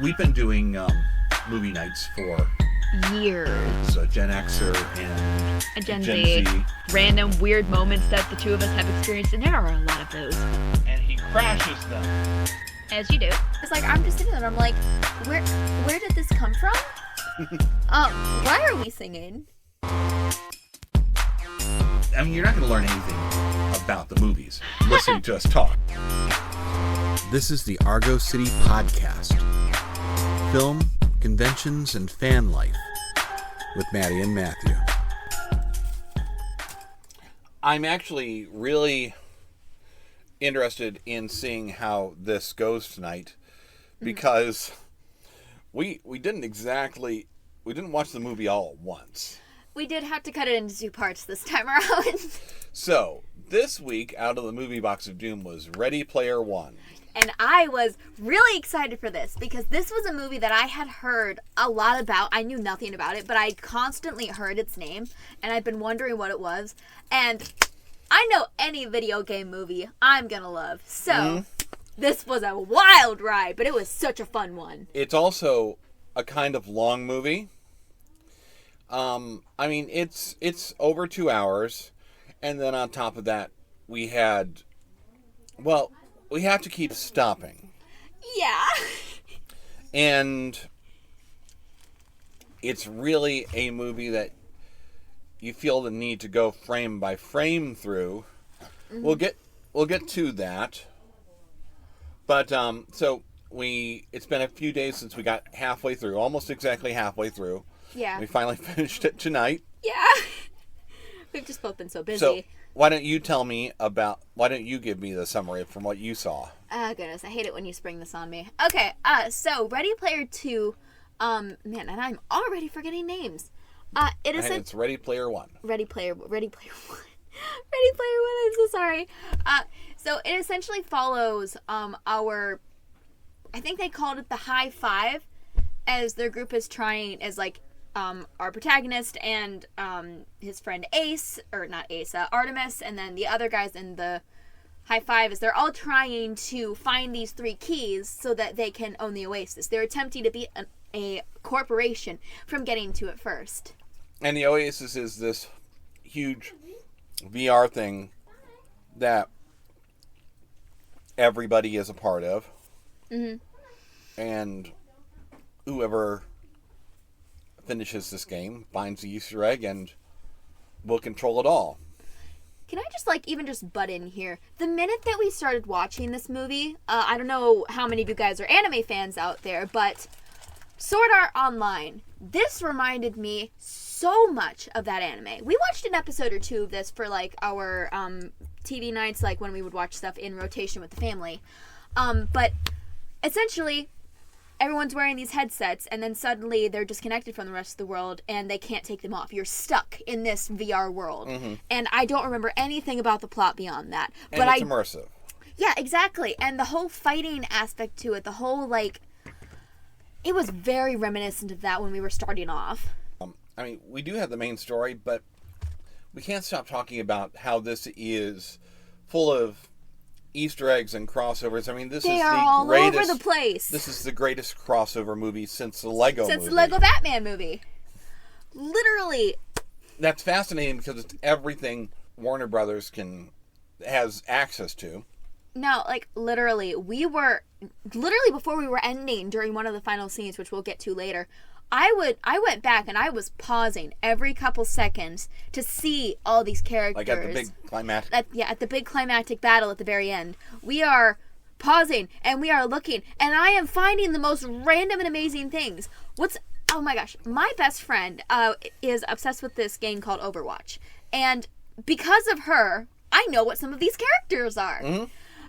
We've been doing movie nights for years. A Gen Xer and a Gen Z. Random weird moments that the two of us have experienced, and there are a lot of those. And he crashes them. As you do. It's like, I'm just sitting there and I'm like, where did this come from? Why are we singing? I mean, you're not going to learn anything about the movies listening to us talk. This is the Argo City Podcast. Film, conventions, and fan life with Maddie and Matthew. I'm actually really interested in seeing how this goes tonight because we didn't watch the movie all at once. We did have to cut it into two parts this time around. So, this week, out of the movie box of doom was Ready Player One. And I was really excited for this because this was a movie that I had heard a lot about. I knew nothing about it, but I constantly heard its name, and I've been wondering what it was. And I know any video game movie I'm gonna love. So, This was a wild ride, but it was such a fun one. It's also a kind of long movie. I mean, it's over 2 hours, and then on top of that, we have to keep stopping. Yeah. And it's really a movie that you feel the need to go frame by frame through. Mm-hmm. We'll get to that. But it's been a few days since we got halfway through, almost exactly halfway through. Yeah. We finally finished it tonight. Yeah. We've just both been so busy. So, why don't you give me the summary from what you saw? Oh, goodness. I hate it when you spring this on me. Okay, so Ready Player 2, man, and I'm already forgetting names. It's Ready Player One. Ready Player 1. Ready Player 1, I'm so sorry. So it essentially follows I think they called it the High Five, as their group is trying, as like, our protagonist and his friend Artemis, and then the other guys in the High Five, is they're all trying to find these 3 keys so that they can own the Oasis. They're attempting to beat a corporation from getting to it first. And the Oasis is this huge VR thing that everybody is a part of. Mm-hmm. And whoever finishes this game finds the Easter egg and will control it all. Can I just butt in here? The minute that we started watching this movie, I don't know how many of you guys are anime fans out there, but Sword Art Online, this reminded me so much of that anime. We watched an episode or 2 of this for like our TV nights, like when we would watch stuff in rotation with the family. But essentially, everyone's wearing these headsets, and then suddenly they're disconnected from the rest of the world, and they can't take them off. You're stuck in this VR world. Mm-hmm. And I don't remember anything about the plot beyond that. And it's immersive. Yeah, exactly. And the whole fighting aspect to it, the whole, like, it was very reminiscent of that when we were starting off. I mean, we do have the main story, but we can't stop talking about how this is full of Easter eggs and crossovers. I mean, they are all over the place. This is the greatest crossover movie since the Lego movie. Since the Lego Batman movie. Literally. That's fascinating because it's everything Warner Brothers has access to. No, like, literally, before we were ending during one of the final scenes, which we'll get to later, I went back and I was pausing every couple seconds to see all these characters. Like at the big climactic. At the big climactic battle at the very end. We are pausing and we are looking, and I am finding the most random and amazing things. Oh my gosh, my best friend is obsessed with this game called Overwatch. And because of her, I know what some of these characters are. Mm-hmm.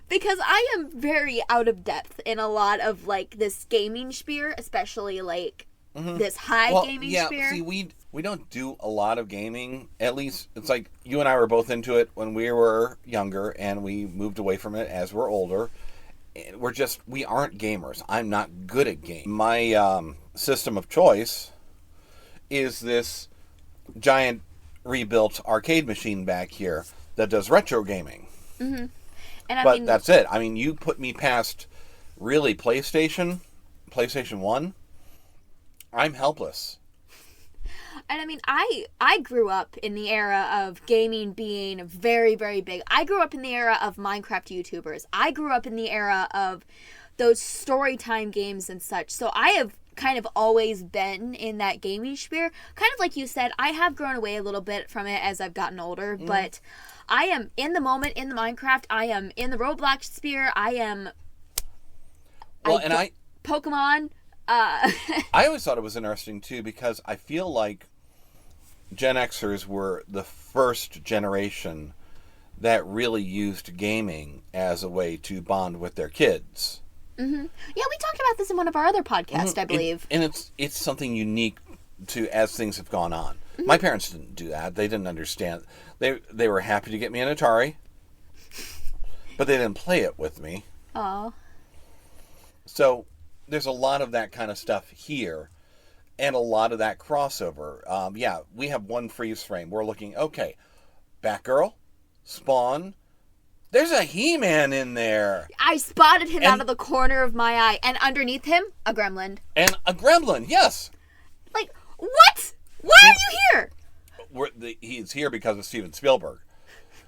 Because I am very out of depth in a lot of, like, this gaming sphere, especially, like, this gaming sphere. See, we don't do a lot of gaming. At least, it's like, you and I were both into it when we were younger, and we moved away from it as we're older. We aren't gamers. I'm not good at games. My system of choice is this giant rebuilt arcade machine back here that does retro gaming. Mm-hmm. But that's it. I mean, you put me past really PlayStation PlayStation 1, I'm helpless. And I mean, I grew up in the era of gaming being very, very big. I grew up in the era of Minecraft YouTubers. I grew up in the era of those story time games and such. So I have kind of always been in that gaming sphere. Kind of like you said, I have grown away a little bit from it as I've gotten older, but I am in the moment in the Minecraft. I am in the Roblox sphere. Pokemon. I always thought it was interesting, too, because I feel like Gen Xers were the first generation that really used gaming as a way to bond with their kids. Mm-hmm. Yeah, we talked about this in one of our other podcasts, I believe. And it's something unique to as things have gone on. Mm-hmm. My parents didn't do that. They didn't understand. They were happy to get me an Atari, but they didn't play it with me. Oh. So there's a lot of that kind of stuff here, and a lot of that crossover. We have one freeze frame. We're looking, okay, Batgirl, Spawn. There's a He-Man in there. I spotted him out of the corner of my eye, and underneath him, a gremlin. And a gremlin, yes. Like, what? Why are you here? He's here because of Steven Spielberg.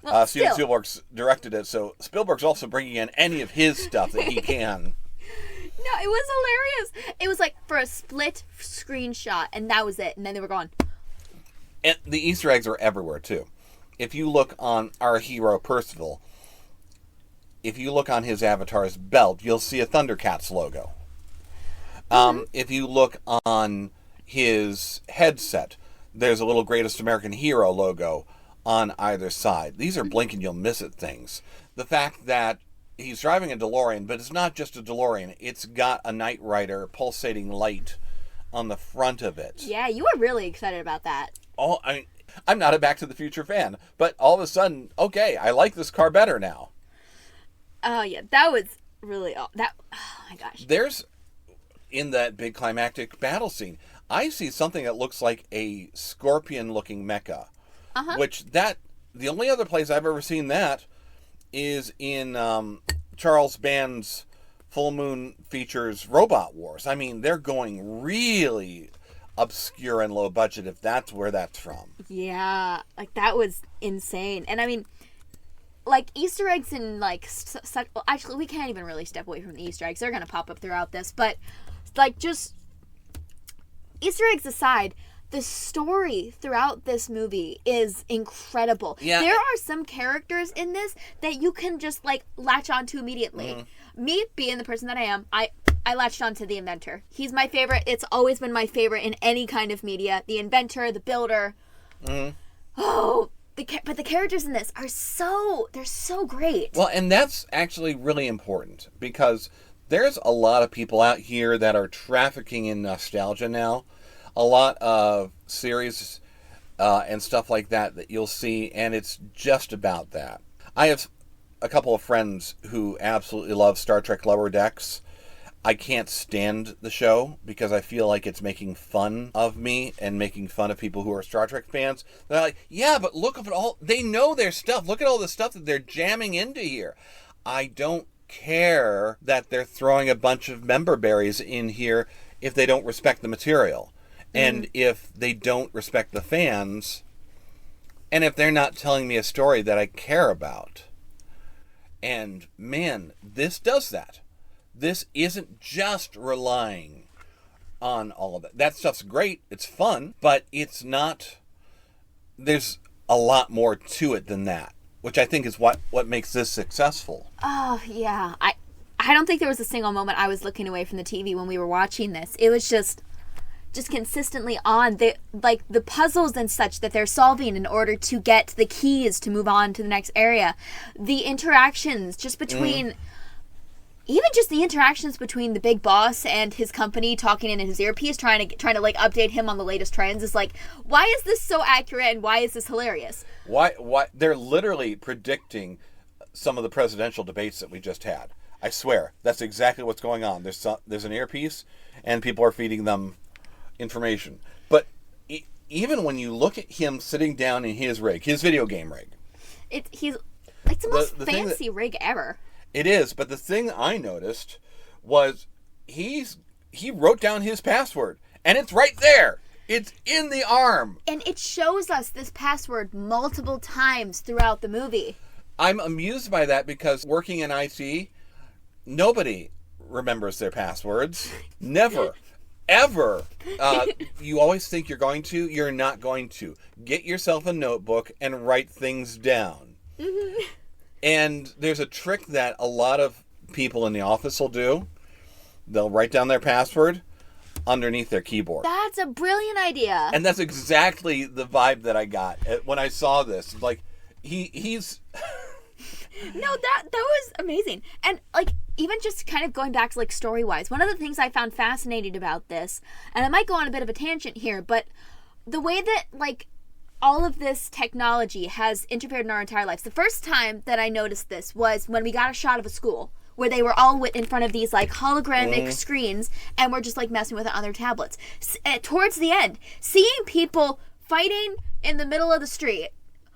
Well, Steven Spielberg's directed it, so Spielberg's also bringing in any of his stuff that he can. No, it was hilarious. It was like for a split screenshot, and that was it. And then they were gone. And the Easter eggs are everywhere, too. If you look on our hero, Percival, if you look on his avatar's belt, you'll see a Thundercats logo. If you look on his headset, there's a little Greatest American Hero logo on either side. These are blink and you'll miss it things. The fact that he's driving a DeLorean, but it's not just a DeLorean. It's got a Knight Rider pulsating light on the front of it. Yeah, you were really excited about that. Oh, I'm not a Back to the Future fan, but all of a sudden, okay, I like this car better now. Oh, yeah, that was really... Oh my gosh. There's, in that big climactic battle scene, I see something that looks like a scorpion-looking mecha. Which the only other place I've ever seen that is in Charles Band's Full Moon Features Robot Wars. I mean, they're going really obscure and low budget if that's where that's from. Yeah, like that was insane. And I mean, like Easter eggs and like such. Well, actually, we can't even really step away from the Easter eggs. They're gonna pop up throughout this, but like just Easter eggs aside, the story throughout this movie is incredible. Yeah. There are some characters in this that you can just like latch onto immediately. Mm-hmm. Me being the person that I am, I latched onto the inventor. He's my favorite. It's always been my favorite in any kind of media. The inventor, the builder. Mm-hmm. Oh, but the characters in this are they're so great. Well, and that's actually really important because there's a lot of people out here that are trafficking in nostalgia now. A lot of series and stuff like that you'll see, and it's just about that. I have a couple of friends who absolutely love Star Trek Lower Decks. I can't stand the show because I feel like it's making fun of me and making fun of people who are Star Trek fans. They're like, yeah, but look at all... They know their stuff. Look at all the stuff that they're jamming into here. I don't care that they're throwing a bunch of member berries in here if they don't respect the material. And if they don't respect the fans, and if they're not telling me a story that I care about. And, man, this does that. This isn't just relying on all of that. That stuff's great. It's fun. But it's not... There's a lot more to it than that, which I think is what makes this successful. Oh, yeah. I don't think there was a single moment I was looking away from the TV when we were watching this. It was just consistently on. The puzzles and such that they're solving in order to get the keys to move on to the next area. The interactions just between... Even just the interactions between the big boss and his company talking in his earpiece, trying to like update him on the latest trends is like, why is this so accurate and why is this hilarious? Why they're literally predicting some of the presidential debates that we just had. I swear, that's exactly what's going on. There's an earpiece and people are feeding them information. But even when you look at him sitting down in his rig, his video game rig, it's the most fancy rig ever. It is, but the thing I noticed was he's he wrote down his password, and it's right there. It's in the arm. And it shows us this password multiple times throughout the movie. I'm amused by that because working in IT, nobody remembers their passwords. Never. Ever. You always think you're going to. You're not going to. Get yourself a notebook and write things down. Mm-hmm. And there's a trick that a lot of people in the office will do. They'll write down their password underneath their keyboard. That's a brilliant idea. And that's exactly the vibe that I got when I saw this. Like, he's... No, that was amazing. And, like, even just kind of going back to, like, story-wise, one of the things I found fascinating about this, and I might go on a bit of a tangent here, but the way that, like, all of this technology has interfered in our entire lives. The first time that I noticed this was when we got a shot of a school where they were all in front of these, like, hologramic screens and were just, like, messing with it on their tablets. Towards the end, seeing people fighting in the middle of the street,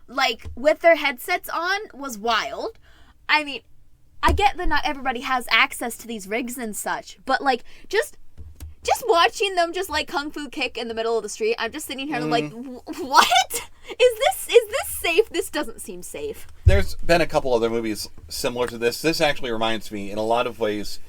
like, with their headsets on was wild. I mean, I get that not everybody has access to these rigs and such, but, like, just watching them just, like, kung fu kick in the middle of the street, I'm just sitting here and I'm like, what? Is this safe? This doesn't seem safe. There's been a couple other movies similar to this. This actually reminds me, in a lot of ways,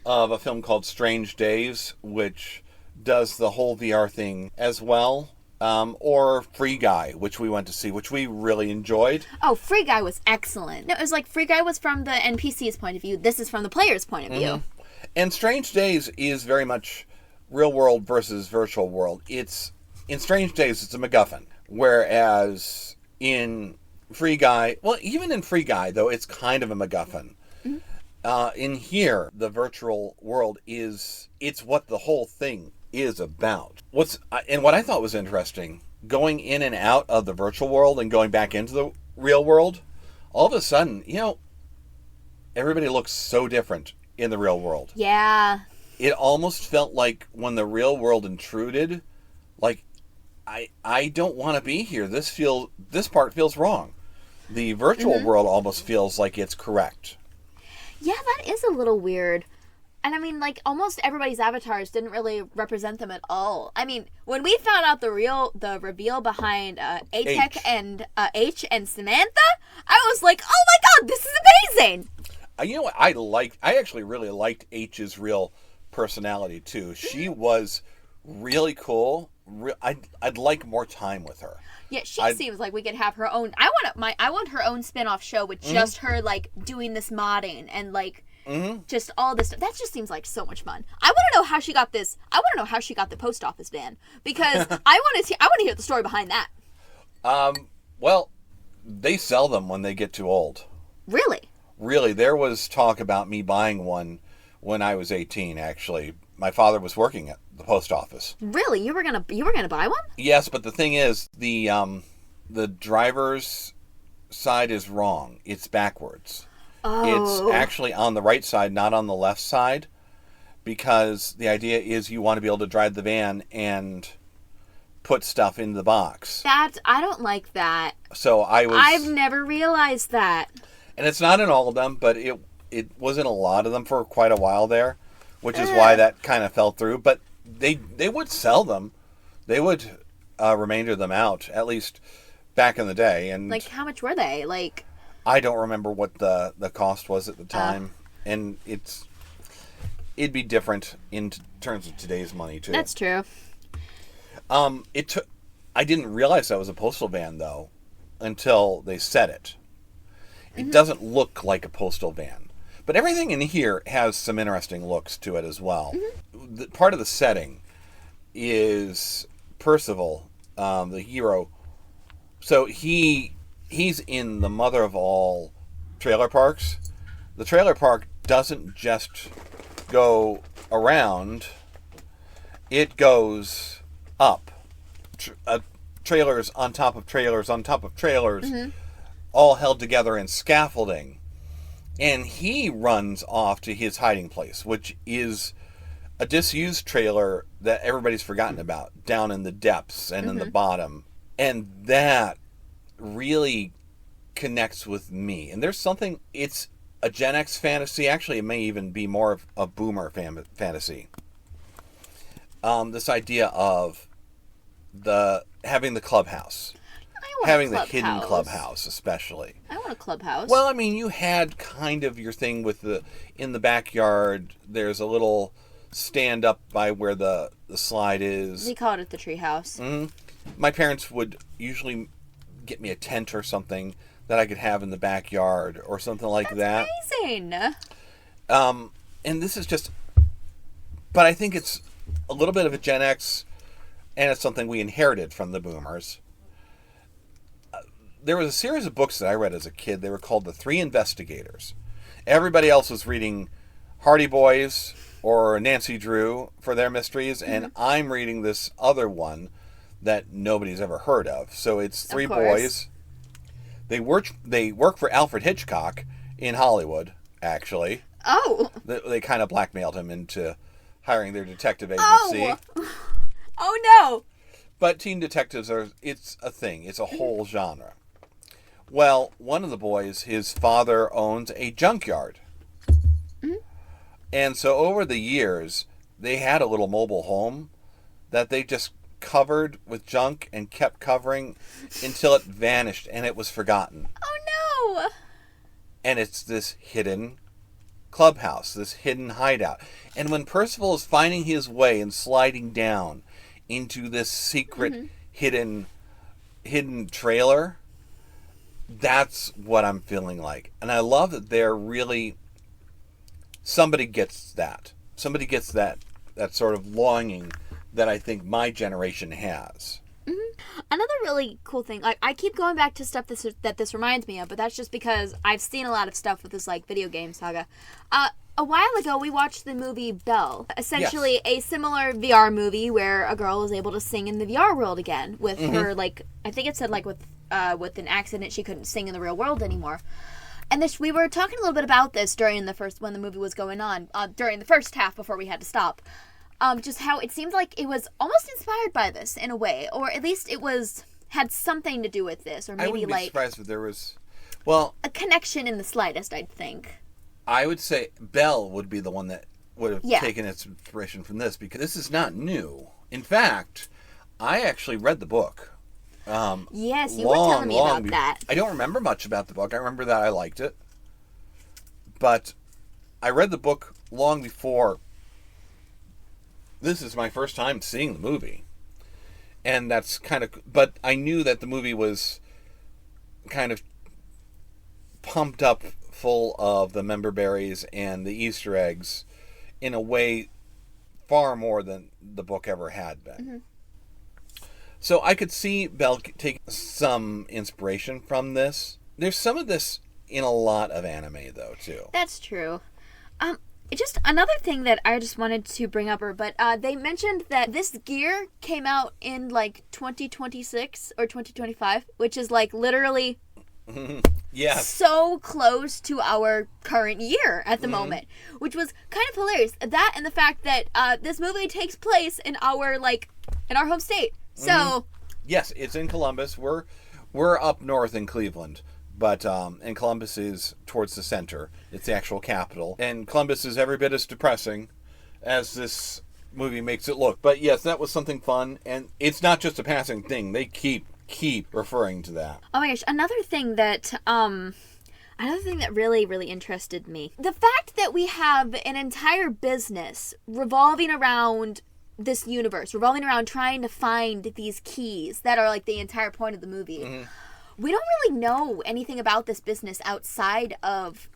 of a film called Strange Days, which does the whole VR thing as well. Or Free Guy, which we went to see, which we really enjoyed. Oh, Free Guy was excellent. No, it was like Free Guy was from the NPC's point of view. This is from the player's point of view. And Strange Days is very much real world versus virtual world. In Strange Days, it's a MacGuffin. Whereas in Free Guy, well, even in Free Guy, though, it's kind of a MacGuffin. In here, the virtual world it's what the whole thing is about. What I thought was interesting, going in and out of the virtual world and going back into the real world, all of a sudden, everybody looks so different in the real world. Yeah. It almost felt like when the real world intruded, like, I don't want to be here. This part feels wrong. The virtual world almost feels like it's correct. Yeah, that is a little weird. And I mean, like, almost everybody's avatars didn't really represent them at all. I mean, when we found out the reveal behind A-Tech and H and Samantha, I was like, oh my god, this is amazing! You know what I actually really liked H's real personality, too. She was really cool. I'd like more time with her. Yeah, seems like we could have her own... I want her own spin-off show with just her, like, doing this modding and, like... Just all this stuff. That just seems like so much fun. I want to know how she got this. I want to know how she got the post office van, because I want to hear the story behind that. Well, they sell them when they get too old. Really, there was talk about me buying one when I was 18. Actually, my father was working at the post office. Really, you were gonna buy one? Yes, but the thing is, the driver's side is wrong. It's backwards. Oh. It's actually on the right side, not on the left side, because the idea is you want to be able to drive the van and put stuff in the box. I don't like that. So I've never realized that. And it's not in all of them, but it was in a lot of them for quite a while there, which is why that kind of fell through. But they would sell them. They would remainder them out, at least back in the day. And like, how much were they? Like, I don't remember what the cost was at the time, and it'd be different in terms of today's money too. That's true. I didn't realize that was a postal van though, until they said it. It doesn't look like a postal van, but everything in here has some interesting looks to it as well. Part of the setting is Percival, the hero. So he's in the mother of all trailer parks. The trailer park doesn't just go around, it goes up. Trailers on top of trailers on top of trailers, all held together in scaffolding. And he runs off to his hiding place, which is a disused trailer that everybody's forgotten about, down in the depths and in the bottom. And that really connects with me. And there's something, it's a Gen X fantasy. Actually, it may even be more of a boomer fantasy. this idea of having the clubhouse. want having a the clubhouse. hidden clubhouse, especially. I want a clubhouse. Well, I mean, you had kind of your thing with in the backyard. There's a little stand up by where the slide is. We called it the treehouse. Mm-hmm. My parents would usually get me a tent or something that I could have in the backyard or something like that. Amazing. And this is just, but I think it's a little bit of a Gen X, and it's something we inherited from the boomers. There was a series of books that I read as a kid. They were called The Three Investigators. Everybody else was reading Hardy Boys or Nancy Drew for their mysteries, and I'm reading this other one that nobody's ever heard of. So it's three boys. They work for Alfred Hitchcock in Hollywood, actually. Oh. They kind of blackmailed him into hiring their detective agency. Oh. Oh no. But teen detectives it's a thing. It's a whole genre. Well, one of the boys, his father owns a junkyard. Mm-hmm. And so over the years, they had a little mobile home that they just covered with junk and kept covering until it vanished and it was forgotten. Oh no. And it's this hidden clubhouse, this hidden hideout. And when Percival is finding his way and sliding down into this secret hidden trailer, that's what I'm feeling like. And I love that they're really, somebody gets that sort of longing that I think my generation has. Another really cool thing, like, I keep going back to stuff that this reminds me of, but that's just because I've seen a lot of stuff with this, like, video game saga. A while ago, we watched the movie Belle. Essentially, a similar VR movie where a girl is able to sing in the VR world again with her, like, I think it said, like, with an accident, she couldn't sing in the real world anymore. And we were talking a little bit about this when the movie was going on, during the first half before we had to stop. Just how it seemed like it was almost inspired by this in a way, or at least it had something to do with this, or maybe I wouldn't be surprised if there was, a connection in the slightest, I'd think. I would say Belle would be the one that would have taken its inspiration from this, because this is not new. In fact, I actually read the book. Yes, you were telling me about that. I don't remember much about the book. I remember that I liked it. But I read the book long before. This is my first time seeing the movie. And that's kind of... But I knew that the movie was kind of pumped up full of the member berries and the Easter eggs in a way far more than the book ever had been. Mm-hmm. So I could see Belle take some inspiration from this. There's some of this in a lot of anime, though, too. That's true. Just another thing that I just wanted to bring up, but they mentioned that this gear came out in, like, 2026 or 2025, which is, like, literally so close to our current year at the moment, which was kind of hilarious. That and the fact that this movie takes place in our home state. So yes, it's in Columbus. We're up north in Cleveland, but and Columbus is towards the center. It's the actual capital, and Columbus is every bit as depressing as this movie makes it look. But yes, that was something fun, and it's not just a passing thing. They keep referring to that. Oh my gosh, another thing that really, really interested me. The fact that we have an entire business revolving around this universe, revolving around trying to find these keys that are like the entire point of the movie. Mm-hmm. We don't really know anything about this business outside of,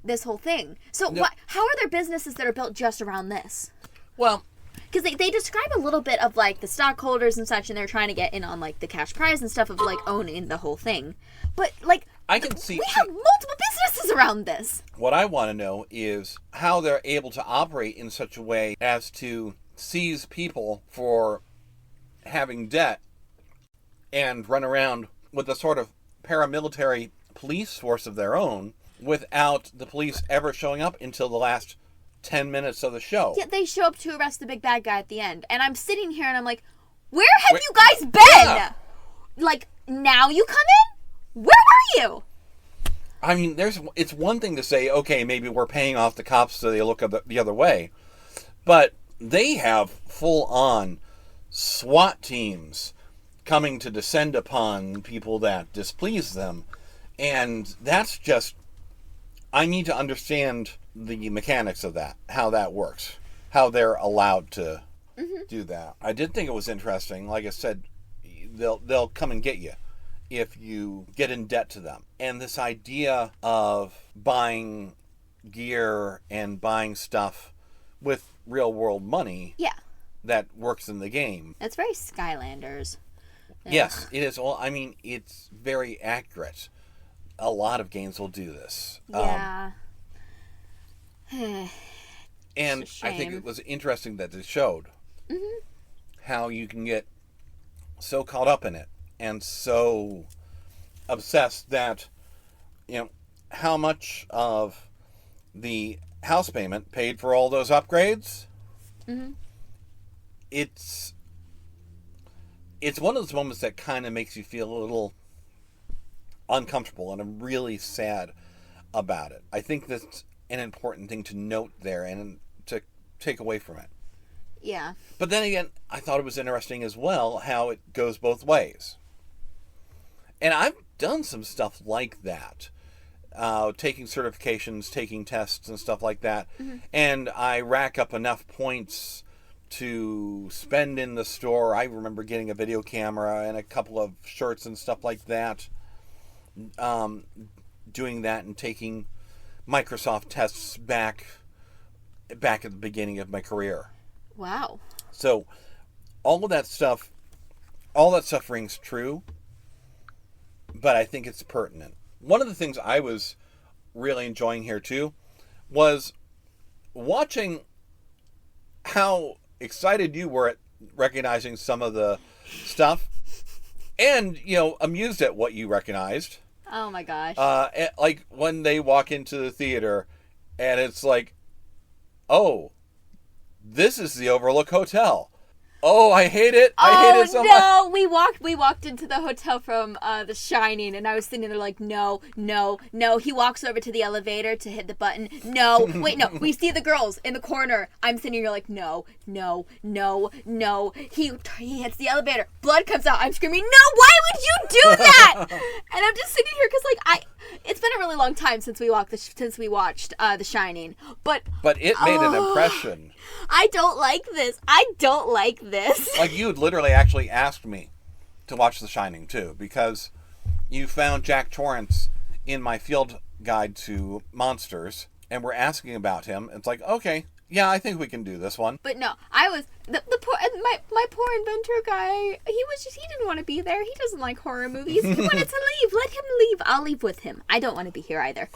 this whole thing. So how are there businesses that are built just around this? Well, because they describe a little bit of, like, the stockholders and such, and they're trying to get in on, like, the cash prize and stuff of, like, owning the whole thing. But, like, I can see we have multiple businesses around this. What I want to know is how they're able to operate in such a way as to seize people for having debt and run around with a sort of paramilitary police force of their own without the police ever showing up until the last 10 minutes of the show. Yeah, they show up to arrest the big bad guy at the end. And I'm sitting here and I'm like, where have you guys been? Yeah. Like, now you come in? Where were you? I mean, it's one thing to say, okay, maybe we're paying off the cops so they look the other way. But they have full-on SWAT teams coming to descend upon people that displease them. And that's just... I need to understand the mechanics of that, how that works, how they're allowed to do that. I did think it was interesting. Like I said, they'll come and get you if you get in debt to them. And this idea of buying gear and buying stuff with real world money that works in the game. It's very Skylanders. Yes, it is. Well, I mean, it's very accurate. A lot of games will do this. Yeah. And It's a I think shame. it was interesting that it showed how you can get so caught up in it and so obsessed that, how much of the house payment paid for all those upgrades. It's one of those moments that kind of makes you feel a little uncomfortable, and I'm really sad about it. I think that's an important thing to note there and to take away from it. Yeah. But then again, I thought it was interesting as well how it goes both ways. And I've done some stuff like that. Taking certifications, taking tests and stuff like that. And I rack up enough points to spend in the store. I remember getting a video camera and a couple of shirts and stuff like that. Doing that and taking Microsoft tests back at the beginning of my career. Wow. So all that stuff rings true, but I think it's pertinent. One of the things I was really enjoying here too was watching how excited you were at recognizing some of the stuff and, amused at what you recognized. Oh my gosh. Like when they walk into the theater and it's like, oh, this is the Overlook Hotel. Oh, I hate it. I hate it so much. No, we walked into the hotel from The Shining, and I was sitting there like, no. He walks over to the elevator to hit the button. No, wait, no. We see the girls in the corner. I'm sitting here like, no. He hits the elevator. Blood comes out. I'm screaming, no, why would you do that? And I'm just sitting here because it's been a really long time since we watched The Shining, but it made an impression. I don't like this. Like, you had literally actually asked me to watch The Shining too, because you found Jack Torrance in my field guide to monsters and were asking about him. It's like, okay, yeah, I think we can do this one. But no, I was the poor my poor inventor guy. He didn't want to be there. He doesn't like horror movies. He wanted to leave. Let him leave. I'll leave with him. I don't want to be here either.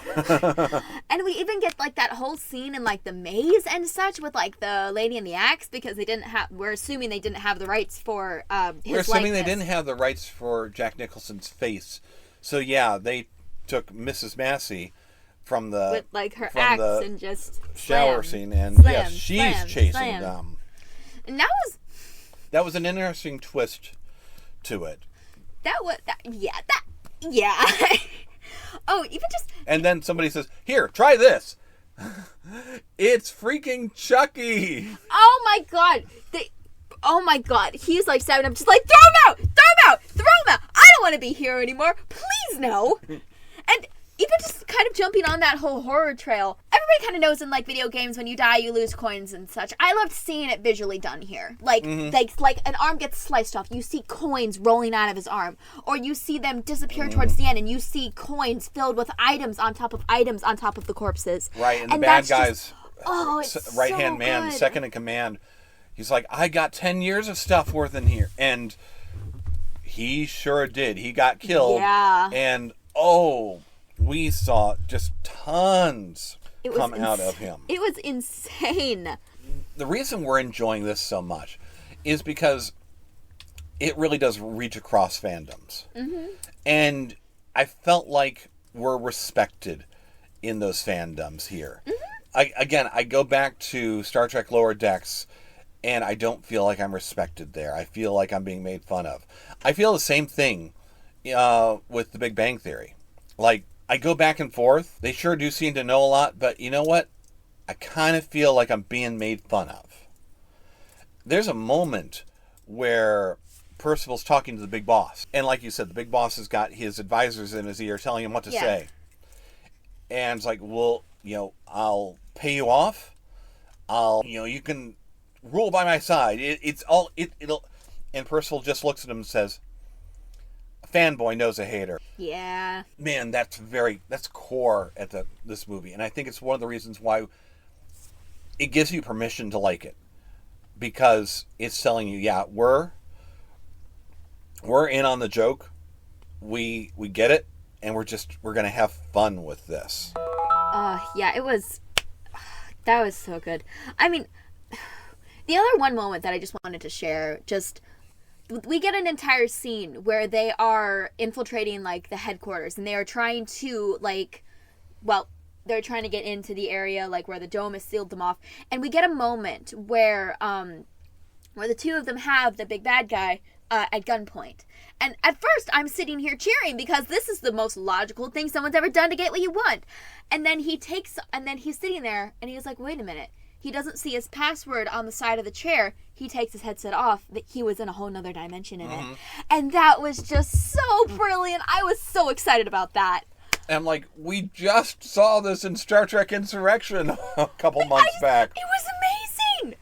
And we even get like that whole scene in like the maze and such with like the lady and the axe, because we're assuming they didn't have the rights for his We're assuming likeness. they didn't have the rights for Jack Nicholson's face. So yeah, they took Mrs. Massey from the with like her from axe the and just shower slam, scene, and slam, yes, she's slam, chasing slam. them. And That was an interesting twist to it. Yeah. Oh, even just And then somebody says, "Here, try this." It's freaking Chucky. oh my god, he's like 7. I'm just like, throw him out. I don't want to be here anymore. Please no. And even just kind of jumping on that whole horror trail, everybody kind of knows in like video games, when you die you lose coins and such. I loved seeing it visually done here. Like like an arm gets sliced off, you see coins rolling out of his arm, or you see them disappear towards the end and you see coins filled with items on top of the corpses. Right, and the that's bad guy's it's right-hand so man, good. second in command, he's like, I got 10 years of stuff worth in here. And he sure did. He got killed. Yeah. And, we saw just tons come out of him. It was insane. The reason we're enjoying this so much is because it really does reach across fandoms. And I felt like we're respected in those fandoms here. I go back to Star Trek Lower Decks, and I don't feel like I'm respected there. I feel like I'm being made fun of. I feel the same thing with The Big Bang Theory. Like, I go back and forth. They sure do seem to know a lot, but you know what? I kind of feel like I'm being made fun of. there's a moment where Percival's talking to the big boss. And like you said, the big boss has got his advisors in his ear telling him what to say. And it's like, well, I'll pay you off. You can rule by my side. It'll. And Percival just looks at him and says, a fanboy knows a hater. Yeah. Man, that's core at this movie. And I think it's one of the reasons why it gives you permission to like it. Because it's telling you, yeah, we're in on the joke. We get it. And we're going to have fun with this. Yeah, that was so good. I mean, the other one moment that I just wanted to share, we get an entire scene where they are infiltrating, like, the headquarters, and they are trying to, like, they're trying to get into the area, like, where the dome has sealed them off, and we get a moment where the two of them have the big bad guy at gunpoint. And at first, I'm sitting here cheering because this is the most logical thing someone's ever done to get what you want. And then he's sitting there, and he's like, wait a minute. He doesn't see his password on the side of the chair. He takes his headset off. He was in a whole nother dimension in it. And that was just so brilliant. I was so excited about that. And I'm like, we just saw this in Star Trek Insurrection a couple months back. It was amazing.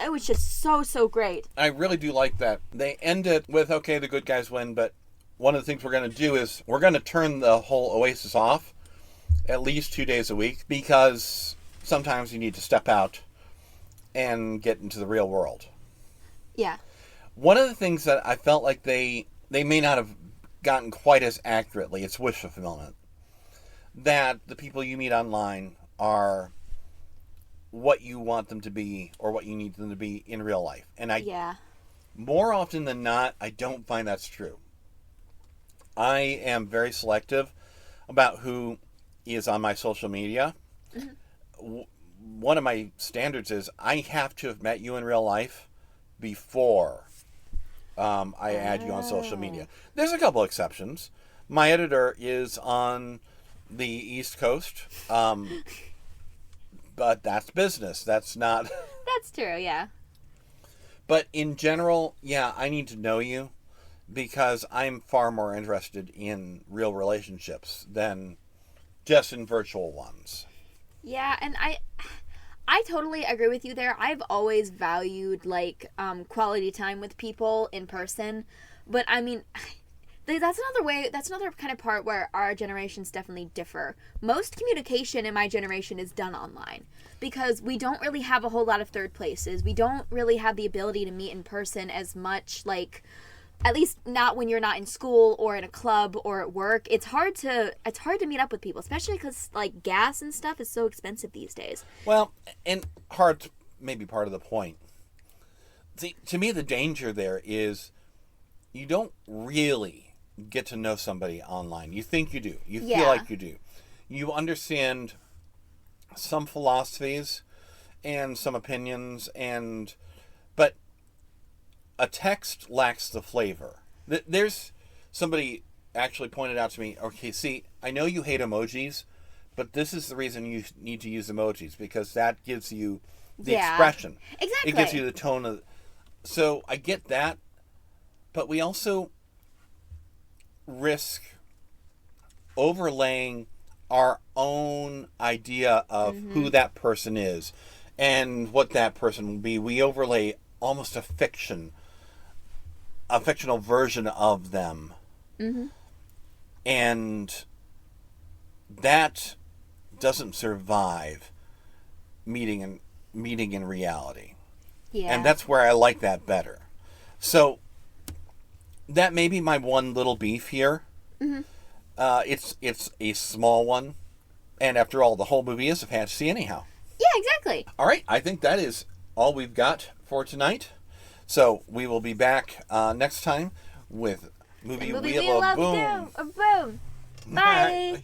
It was just so great. I really do like that. They end it with, okay, the good guys win, but one of the things we're going to do is we're going to turn the whole Oasis off at least 2 days a week because sometimes you need to step out and get into the real world. Yeah. One of the things that I felt like they may not have gotten quite as accurately, it's wish fulfillment. That the people you meet online are what you want them to be or what you need them to be in real life. And more often than not, I don't find that's true. I am very selective about who is on my social media. Mm-hmm. One of my standards is I have to have met you in real life before I add you on social media. There's a couple exceptions. My editor is on the East Coast, but that's business. That's not... That's true, yeah. But in general, yeah, I need to know you because I'm far more interested in real relationships than just in virtual ones. Yeah, and I totally agree with you there. I've always valued, like, quality time with people in person. But, I mean, that's another kind of part where our generations definitely differ. Most communication in my generation is done online because we don't really have a whole lot of third places. We don't really have the ability to meet in person as much, like, at least not when you're not in school or in a club or at work. It's hard to meet up with people, especially because, like, gas and stuff is so expensive these days. Well, and hard may be part of the point. See, to me, the danger there is you don't really get to know somebody online. You think you do. You feel like you do. You understand some philosophies and some opinions, but a text lacks the flavor. There's somebody actually pointed out to me, okay, see, I know you hate emojis, but this is the reason you need to use emojis, because that gives you the expression. Exactly. It gives you the tone of... So I get that, but we also risk overlaying our own idea of who that person is and what that person will be. We overlay almost a fictional version of them. Mm-hmm. And that doesn't survive meeting in reality. Yeah. And that's where I like that better. So that may be my one little beef here. Mm-hmm. It's a small one. And after all, the whole movie is a fantasy anyhow. Yeah, exactly. All right. I think that is all we've got for tonight. So we will be back next time with movie we love boom. Boom. Bye.